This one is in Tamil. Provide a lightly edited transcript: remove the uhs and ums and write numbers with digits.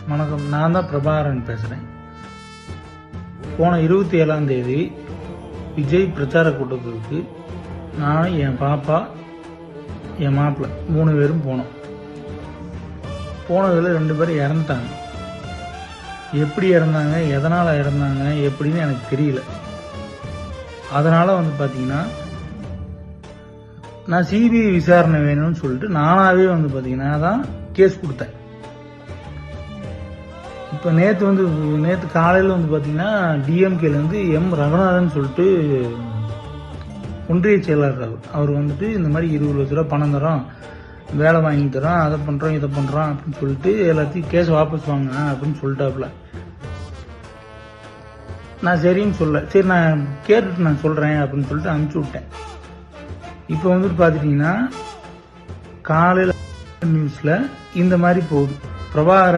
வணக்கம், நான் தான் பிரபாகரன் பேசுகிறேன். போன 27ஆம் தேதி விஜய் பிரச்சார கூட்டத்திற்கு நான், என் பாப்பா, என் மாப்பிள்ளை 3 பேரும் போனோம். போனதில் 2 பேர் இறந்துட்டாங்க. எப்படி இறந்தாங்க, எதனால் இறந்தாங்க எப்படின்னு எனக்கு தெரியல. அதனால் பார்த்தீங்கன்னா நான் சிபிஐ விசாரணை வேணும்னு சொல்லிட்டு நானாகவே பார்த்தீங்கன்னா தான் கேஸ் கொடுத்தேன். இப்போ நேற்று காலையில் பார்த்தீங்கன்னா டிஎம்கேலேருந்து எம் ரகுநாதன் சொல்லிட்டு ஒன்றிய செயலாளர் அவர் இந்த மாதிரி 20 லட்ச ரூபா பணம் தரோம், வேலை வாங்கி தரோம், அதை பண்ணுறோம் இதை பண்ணுறோம் அப்படின்னு சொல்லிட்டு எல்லாத்தையும் கேஸ் வாபஸ் வாங்க அப்படின்னு சொல்லிட்டாப்புல. நான் சரின்னு சரி நான் கேட்டுட்டு நான் சொல்கிறேன் அப்படின்னு சொல்லிட்டு அனுப்பிச்சி விட்டேன். இப்போ பார்த்துட்டிங்கன்னா காலையில் நியூஸில் இந்த மாதிரி போகுது. பிரபாகரன்